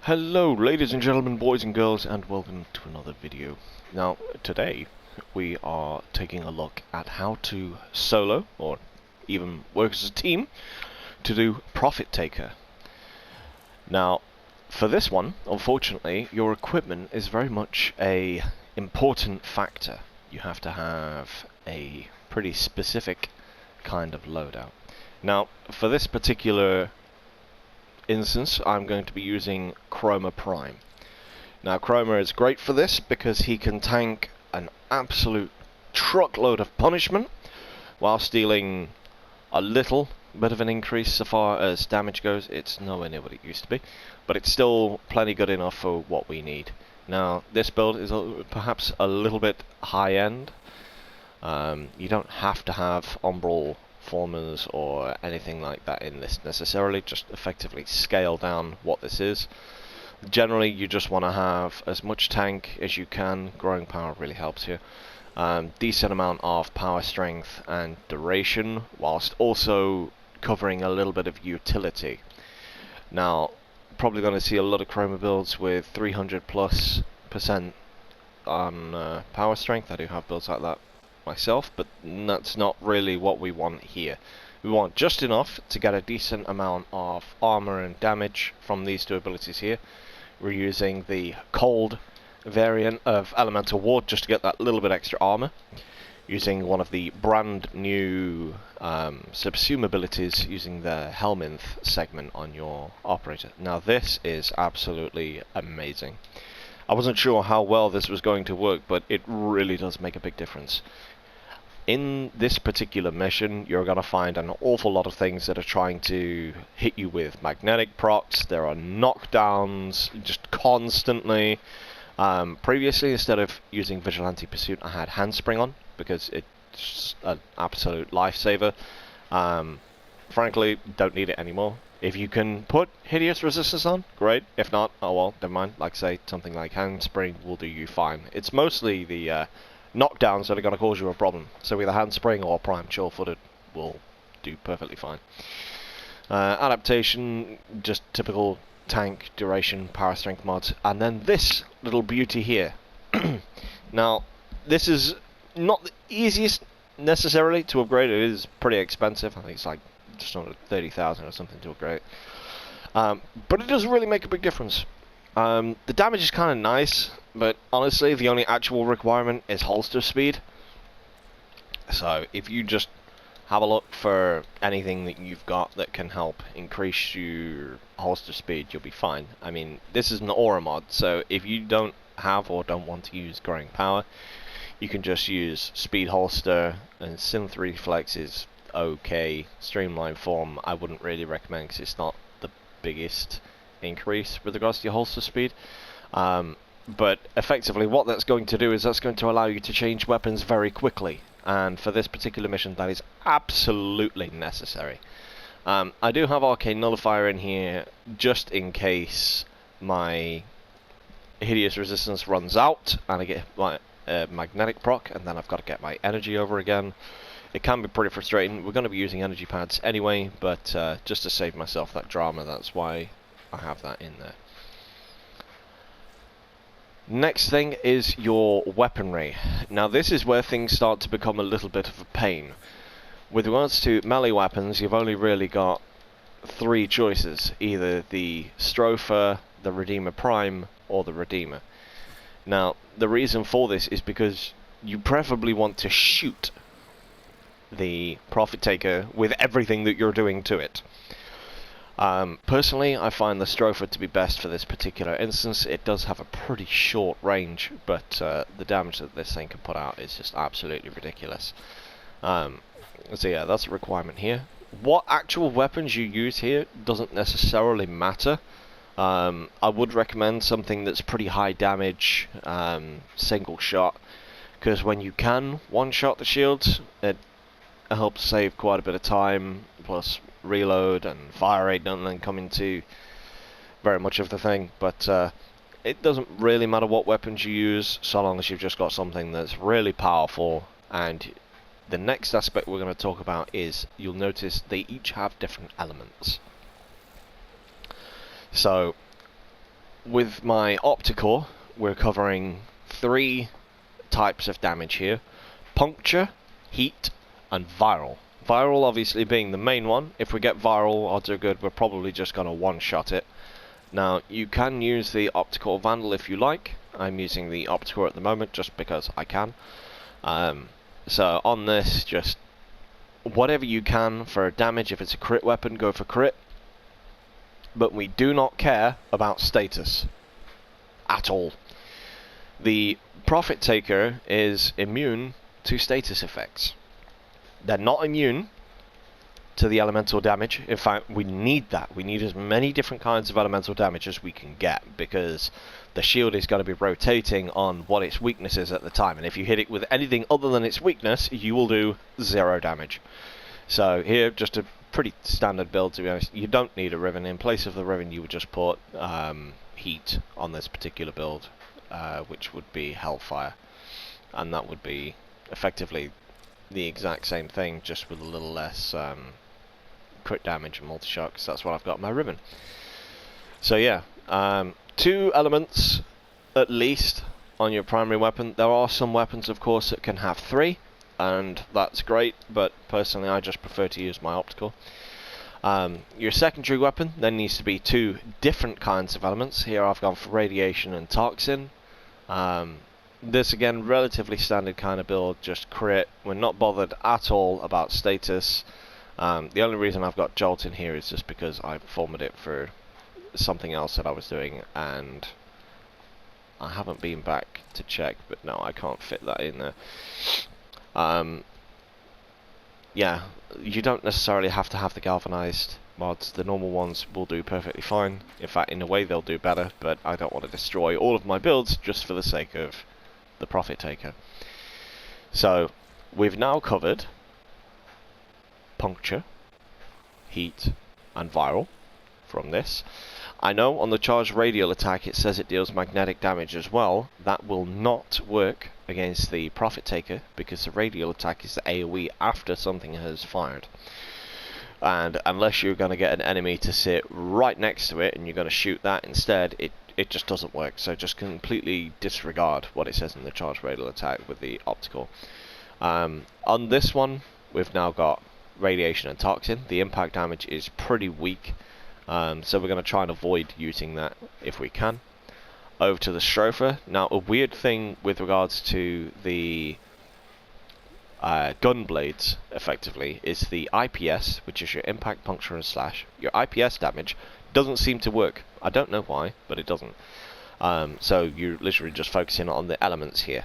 Hello ladies and gentlemen, boys and girls, and welcome to another video. Now today we are taking a look at how to solo, or even work as a team, to do Profit Taker. Now for this one, unfortunately, your equipment is very much a important factor. You have to have a pretty specific kind of loadout. Now for this particular instance, I'm going to be using Chroma Prime. Now Chroma is great for this because he can tank an absolute truckload of punishment while dealing a little bit of an increase so far as damage goes. It's nowhere near what it used to be, but it's still plenty good enough for what we need. Now this build is perhaps a little bit high end. You don't have to have Umbral formers or anything like that in this necessarily, just effectively scale down what this is. Generally you just want to have as much tank as you can. Growing power really helps here. Decent amount of power strength and duration, whilst also covering a little bit of utility. Now probably going to see a lot of Chroma builds with 300+% on power strength. I do have builds like that myself, but that's not really what we want here. We want just enough to get a decent amount of armor and damage from these two abilities here. We're using the cold variant of Elemental Ward just to get that little bit extra armor, using one of the brand new subsume abilities, using the Helminth segment on your operator. Now this is absolutely amazing. I wasn't sure how well this was going to work, but it really does make a big difference. In this particular mission, you're going to find an awful lot of things that are trying to hit you with magnetic procs. There are knockdowns just constantly. Previously, instead of using Vigilante Pursuit, I had Handspring on because it's an absolute lifesaver. Frankly, don't need it anymore. If you can put Hideous Resistance on, great. If not, oh well, never mind. Like I say, something like Handspring will do you fine. It's mostly the knockdowns that are going to cause you a problem. So either Handspring or Prime Sure-Footed will do perfectly fine. Adaptation, just typical tank, duration, power strength mods. And then this little beauty here. Now, this is not the easiest necessarily to upgrade. It is pretty expensive. I think it's like just under 30,000 or something to upgrade. But it doesn't really make a big difference. The damage is kind of nice, but honestly the only actual requirement is holster speed. So if you just have a look for anything that you've got that can help increase your holster speed, you'll be fine. I mean, this is an aura mod, so if you don't have or don't want to use growing power, you can just use speed holster, and synth reflex is okay. Streamline form I wouldn't really recommend because it's not the biggest increase with regards to your holster speed. But effectively what that's going to do is that's going to allow you to change weapons very quickly, and for this particular mission that is absolutely necessary. I do have Arcane Nullifier in here just in case my Hideous Resistance runs out and I get my magnetic proc, and then I've got to get my energy over again. It can be pretty frustrating. We're going to be using energy pads anyway, but just to save myself that drama, that's why I have that in there. Next thing is your weaponry. Now this is where things start to become a little bit of a pain. With regards to melee weapons, you've only really got three choices: either the Stropher, the Redeemer Prime, or the Redeemer. Now the reason for this is because you preferably want to shoot the Profit Taker with everything that you're doing to it. Personally, I find the Stropher to be best for this particular instance. It does have a pretty short range, but the damage that this thing can put out is just absolutely ridiculous. So yeah, that's a requirement here. What actual weapons you use here doesn't necessarily matter. I would recommend something that's pretty high damage, single shot, because when you can one-shot the shields, it helps save quite a bit of time, plus reload and fire rate don't then come into very much of the thing. But it doesn't really matter what weapons you use, so long as you've just got something that's really powerful. And the next aspect we're going to talk about is, you'll notice they each have different elements. So with my Opticore, we're covering 3 types of damage here: puncture, heat, and viral. Viral obviously being the main one. If we get viral, odds are good we're probably just going to one-shot it. Now, you can use the Opticore Vandal if you like. I'm using the Opticore at the moment just because I can. So on this, just whatever you can for damage. If it's a crit weapon, go for crit. But we do not care about status at all. The Profit Taker is immune to status effects. They're not immune to the elemental damage. In fact, we need that. We need as many different kinds of elemental damage as we can get, because the shield is going to be rotating on what its weakness is at the time, and if you hit it with anything other than its weakness, you will do 0 damage. So here, just a pretty standard build, to be honest. You don't need a Riven. In place of the Riven, you would just put heat on this particular build, which would be Hellfire, and that would be effectively the exact same thing, just with a little less crit damage and multi-shot, because that's what I've got in my Riven. So yeah, 2 elements at least on your primary weapon. There are some weapons, of course, that can have 3, and that's great, but personally I just prefer to use my Optical. Your secondary weapon then needs to be 2 different kinds of elements. Here I've gone for Radiation and Toxin. This again, relatively standard kind of build, just crit. We're not bothered at all about status. The only reason I've got Jolt in here is just because I formatted it for something else that I was doing, and I haven't been back to check, but no, I can't fit that in there. Yeah, you don't necessarily have to have the galvanized mods. The normal ones will do perfectly fine. In fact, in a way they'll do better, but I don't want to destroy all of my builds just for the sake of the Profit Taker. So we've now covered puncture, heat, and viral from this. I know on the charged radial attack it says it deals magnetic damage as well. That will not work against the Profit Taker, because the radial attack is the AoE after something has fired. And unless you're going to get an enemy to sit right next to it and you're going to shoot that instead, it just doesn't work. So just completely disregard what it says in the charged radial attack with the Optical. On this one, we've now got Radiation and Toxin. The impact damage is pretty weak, so we're going to try and avoid using that if we can. Over to the Stropher. Now, a weird thing with regards to the gun blades, effectively, is the IPS, which is your impact, puncture, and slash. Your IPS damage doesn't seem to work. I don't know why, but it doesn't. So you're literally just focusing on the elements here.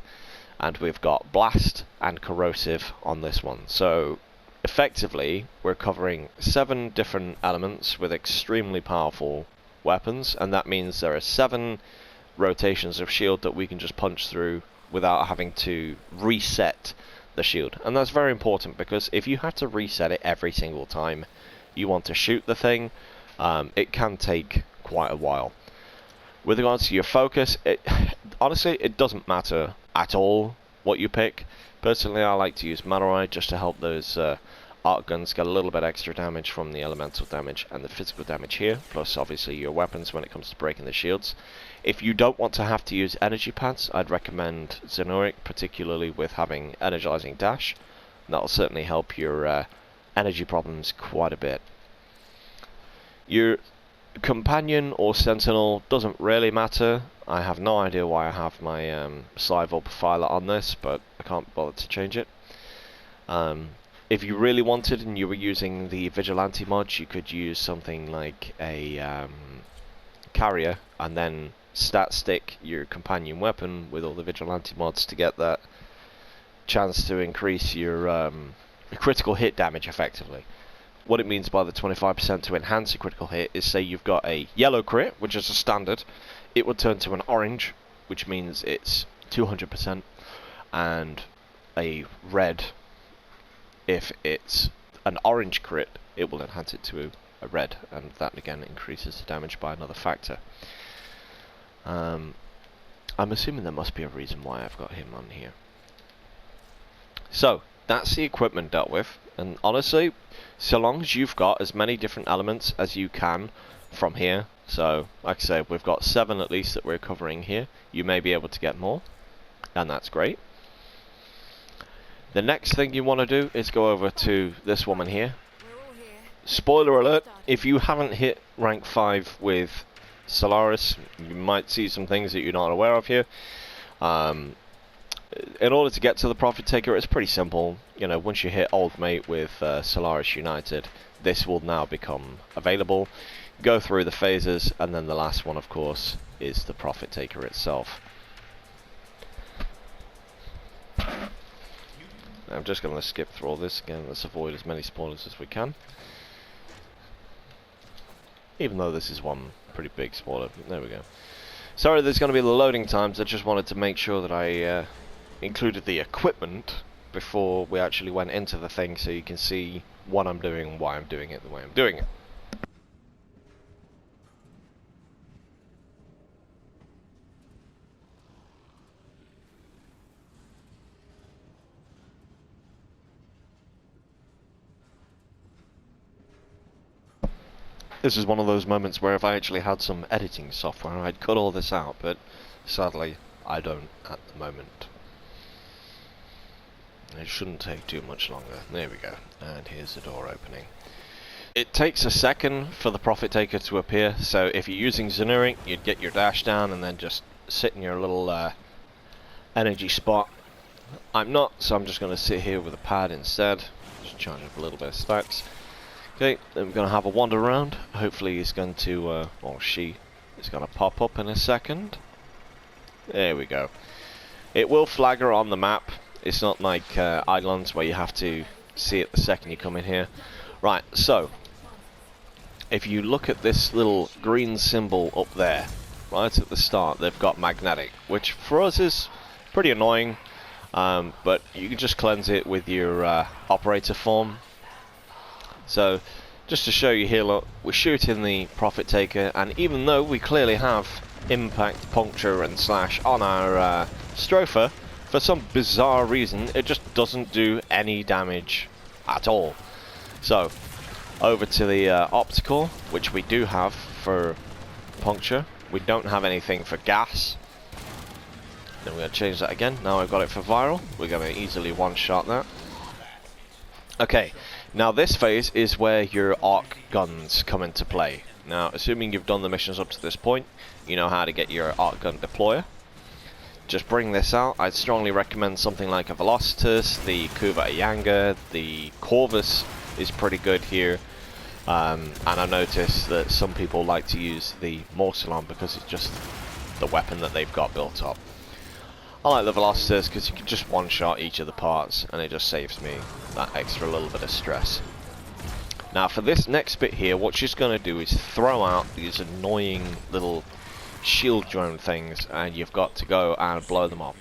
And we've got blast and corrosive on this one. So effectively, we're covering 7 different elements with extremely powerful weapons, and that means there are 7 rotations of shield that we can just punch through without having to reset the shield. And that's very important, because if you have to reset it every single time you want to shoot the thing, it can take quite a while. With regards to your focus, honestly, it doesn't matter at all what you pick. Personally, I like to use Manarite just to help those arc guns get a little bit extra damage from the elemental damage and the physical damage here, plus obviously your weapons when it comes to breaking the shields. If you don't want to have to use energy pads, I'd recommend Zenoric, particularly with having energizing dash. That'll certainly help your energy problems quite a bit. Your companion or sentinel doesn't really matter. I have no idea why I have my Slive or Profiler on this, but I can't bother to change it. If you really wanted and you were using the Vigilante mod, you could use something like a Carrier and then stat stick your companion weapon with all the Vigilante mods to get that chance to increase your critical hit damage effectively. What it means by the 25% to enhance a critical hit is, say you've got a yellow crit, which is a standard, it would turn to an orange, which means it's 200%, and a red, if it's an orange crit, it will enhance it to a red, and that again increases the damage by another factor. I'm assuming there must be a reason why I've got him on here. So, that's the equipment dealt with. And honestly, so long as you've got as many different elements as you can from here, so like I say, we've got 7 at least that we're covering here. You may be able to get more, and that's great. The next thing you want to do is go over to this woman here. Spoiler alert, if you haven't hit rank 5 with Solaris, you might see some things that you're not aware of here. In order to get to the Profit Taker, it's pretty simple. You know, once you hit Old Mate with Solaris United, this will now become available. Go through the phases, and then the last one, of course, is the Profit Taker itself. I'm just going to skip through all this again. Let's avoid as many spoilers as we can. Even though this is one pretty big spoiler. There we go. Sorry there's going to be the loading times. I just wanted to make sure that I included the equipment before we actually went into the thing, so you can see what I'm doing and why I'm doing it the way I'm doing it. This is one of those moments where if I actually had some editing software, I'd cut all this out, but sadly, I don't at the moment. It shouldn't take too much longer. There we go. And here's the door opening. It takes a second for the Profit Taker to appear, so if you're using Zenuric, you'd get your dash down and then just sit in your little energy spot. I'm not, so I'm just going to sit here with a pad instead. Just charge up a little bit of stacks. Okay, then we're going to have a wander around. Hopefully he's going to, or she is going to pop up in a second. There we go. It will flag her on the map. It's not like Islands where you have to see it the second you come in here. Right, so if you look at this little green symbol up there, right at the start, they've got magnetic, which for us is pretty annoying, but you can just cleanse it with your operator form. So, just to show you here, look, we're shooting the Profit Taker, and even though we clearly have impact, puncture and slash on our Stropher, for some bizarre reason, it just doesn't do any damage at all. So, over to the optical, which we do have for puncture. We don't have anything for gas. Then we're going to change that again. Now I've got it for viral. We're going to easily one-shot that. Okay, now this phase is where your arc guns come into play. Now, assuming you've done the missions up to this point, you know how to get your arc gun deployer. Just bring this out. I'd strongly recommend something like a Velocitus, the Kuva Ayanga, the Corvus is pretty good here. And I noticed that some people like to use the Morcellon because it's just the weapon that they've got built up. I like the Velocitus because you can just one-shot each of the parts, and it just saves me that extra little bit of stress. Now for this next bit here, what she's going to do is throw out these annoying little shield drone things, and you've got to go and blow them up.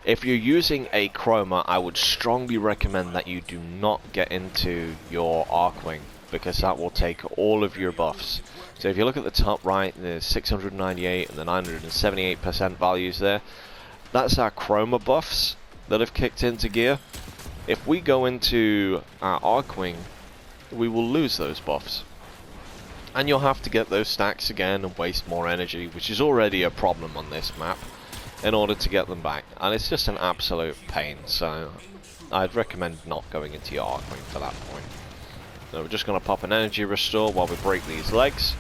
If you're using a Chroma, I would strongly recommend that you do not get into your Arcwing, because that will take all of your buffs. So if you look at the top right, there's 698 and the 978% values there. That's our Chroma buffs that have kicked into gear. If we go into our Arcwing, we will lose those buffs. And you'll have to get those stacks again and waste more energy, which is already a problem on this map, in order to get them back. And it's just an absolute pain, so I'd recommend not going into your Arcwing for that point. So we're just going to pop an energy restore while we break these legs.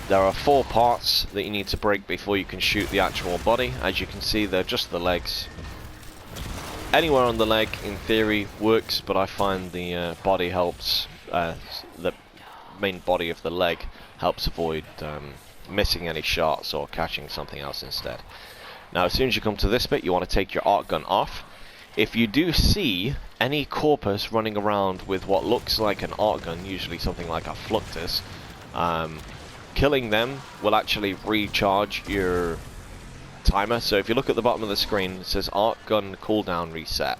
There are 4 parts that you need to break before you can shoot the actual body. As you can see, they're just the legs. Anywhere on the leg, in theory, works, but I find the body helps, the main body of the leg helps avoid missing any shots or catching something else instead. Now, as soon as you come to this bit, you want to take your arc gun off. If you do see any corpus running around with what looks like an arc gun, usually something like a Fluctus, killing them will actually recharge your timer. So if you look at the bottom of the screen, it says arc gun cooldown reset.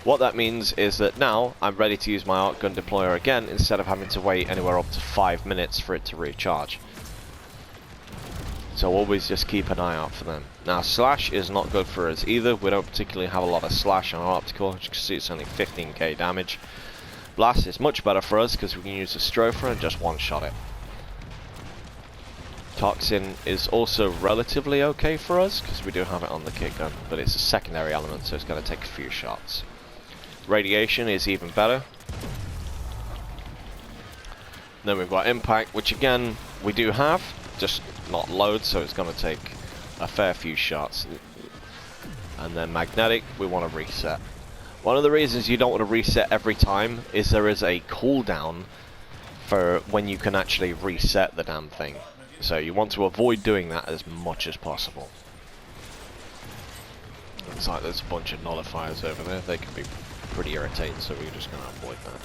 What that means is that now I'm ready to use my arc gun deployer again, instead of having to wait anywhere up to 5 minutes for it to recharge. So always just keep an eye out for them. Now slash is not good for us either. We don't particularly have a lot of slash on our optical. As you can see, it's only 15k damage. Blast is much better for us because we can use a Stropher and just one-shot it. Toxin is also relatively okay for us because we do have it on the kick gun, but it's a secondary element, so it's going to take a few shots. Radiation is even better. Then we've got Impact, which again we do have, just not loads, so it's going to take a fair few shots. And then Magnetic, we want to reset. One of the reasons you don't want to reset every time is there is a cooldown for when you can actually reset the damn thing. So you want to avoid doing that as much as possible. Looks like there's a bunch of nullifiers over there. They can be pretty irritating, so we're just going to avoid that.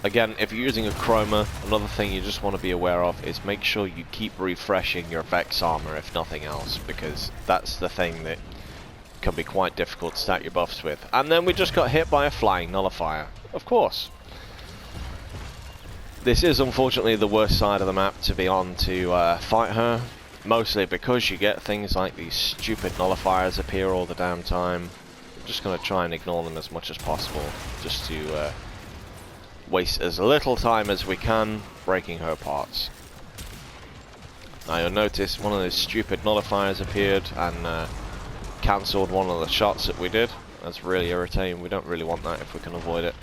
Again, if you're using a chroma, another thing you just want to be aware of is make sure you keep refreshing your Vex armor, if nothing else, because that's the thing that can be quite difficult to stack your buffs with. And then we just got hit by a flying nullifier, of course. This is unfortunately the worst side of the map to be on to fight her, mostly because you get things like these stupid nullifiers appear all the damn time. I'm just going to try and ignore them as much as possible, just to waste as little time as we can breaking her parts. Now you'll notice one of those stupid nullifiers appeared and cancelled one of the shots that we did. That's really irritating. We don't really want that if we can avoid it.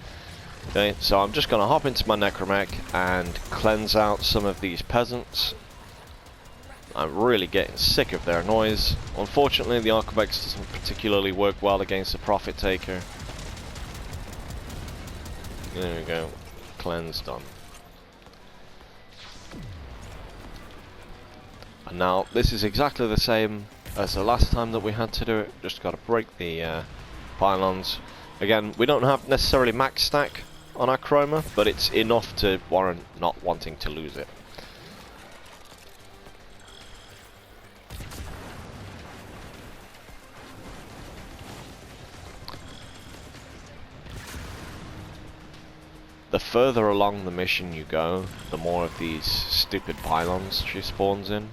Okay, so I'm just going to hop into my Necromech and cleanse out some of these peasants. I'm really getting sick of their noise. Unfortunately, the Arquebex doesn't particularly work well against the Prophet Taker. There we go. Cleanse done. And now, this is exactly the same as the last time that we had to do it. Just got to break the pylons. Again, we don't have necessarily max stack on our chroma, but it's enough to warrant not wanting to lose it. The further along the mission you go, the more of these stupid pylons she spawns in.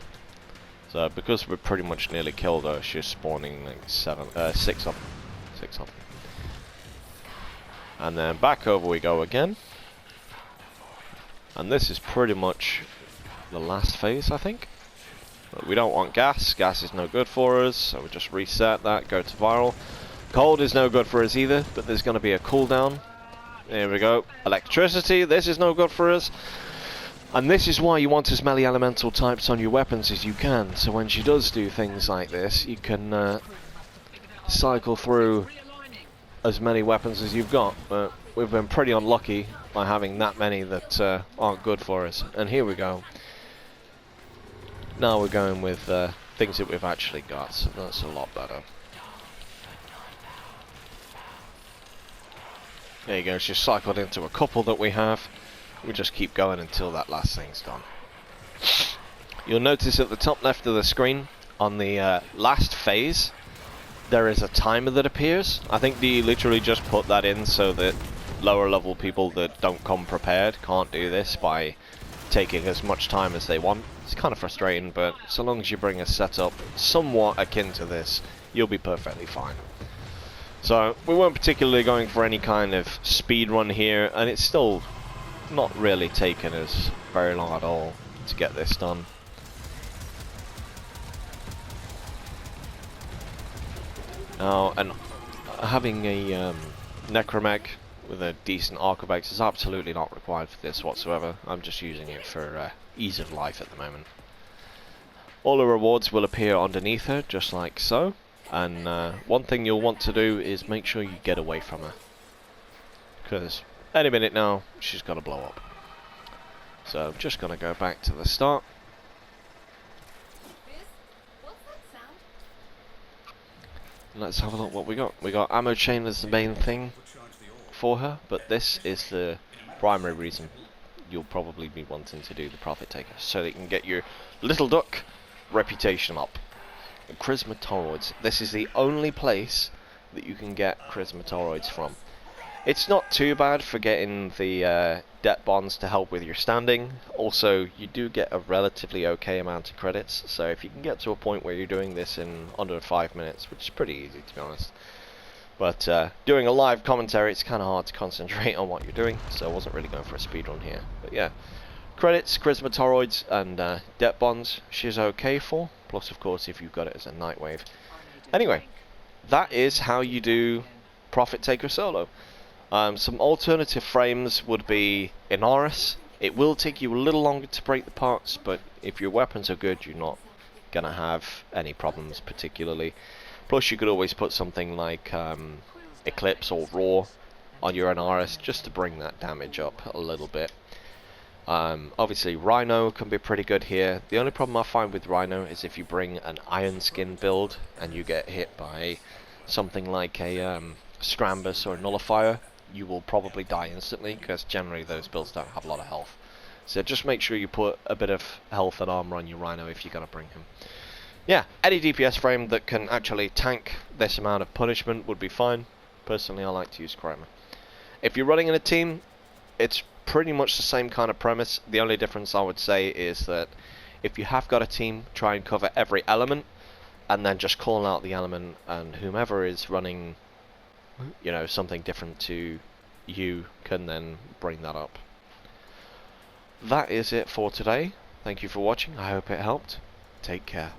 So because we're pretty much nearly killed her, she's spawning like 6 of them. 6 of them. And then back over we go again. And this is pretty much the last phase, I think. But we don't want gas. Gas is no good for us, so we just reset that, go to viral. Cold is no good for us either, but there's going to be a cooldown. There we go. Electricity, this is no good for us. And this is why you want as many elemental types on your weapons as you can. So when she does do things like this, you can cycle through as many weapons as you've got. But we've been pretty unlucky by having that many that aren't good for us. And here we go. Now we're going with things that we've actually got, so that's a lot better. There you go, she's cycled into a couple that we have. We just keep going until that last thing's done. You'll notice at the top left of the screen, on the last phase, there is a timer that appears. I think they literally just put that in so that lower level people that don't come prepared can't do this by taking as much time as they want. It's kind of frustrating, but so long as you bring a setup somewhat akin to this, you'll be perfectly fine. So we weren't particularly going for any kind of speed run here, and it's still not really taken us very long at all to get this done. Now, and having a Necromech with a decent Arquebex is absolutely not required for this whatsoever. I'm just using it for ease of life at the moment. All the rewards will appear underneath her, just like so. And one thing you'll want to do is make sure you get away from her, because any minute now she's going to blow up. So I'm just going to go back to the start. Let's have a look what we got. We got ammo chain as the main thing for her, but this is the primary reason you'll probably be wanting to do the Prophet Taker, so that you can get your little duck reputation up. Charisma toroids. This is the only place that you can get charisma toroids from. It's not too bad for getting the debt bonds to help with your standing. Also, you do get a relatively okay amount of credits, so if you can get to a point where you're doing this in under 5 minutes, which is pretty easy to be honest. But doing a live commentary, it's kind of hard to concentrate on what you're doing, so I wasn't really going for a speedrun here. But yeah, credits, charisma toroids, and debt bonds, she's okay for. Plus, of course, if you've got it as a Nightwave. Anyway, that is how you do Profit Taker solo. Some alternative frames would be Inaris. It will take you a little longer to break the parts, but if your weapons are good, you're not gonna have any problems particularly. Plus, you could always put something like Eclipse or Raw on your Inaris just to bring that damage up a little bit. Obviously, Rhino can be pretty good here. The only problem I find with Rhino is if you bring an Iron Skin build and you get hit by something like a Scrambus or a Nullifier, you will probably die instantly, because generally those builds don't have a lot of health. So just make sure you put a bit of health and armor on your Rhino if you're going to bring him. Yeah, any DPS frame that can actually tank this amount of punishment would be fine. Personally, I like to use Kramer. If you're running in a team, it's pretty much the same kind of premise. The only difference I would say is that if you have got a team, try and cover every element, and then just call out the element, and whomever is running, you know, something different to you can then bring that up. That is it for today. Thank you for watching. I hope it helped. Take care.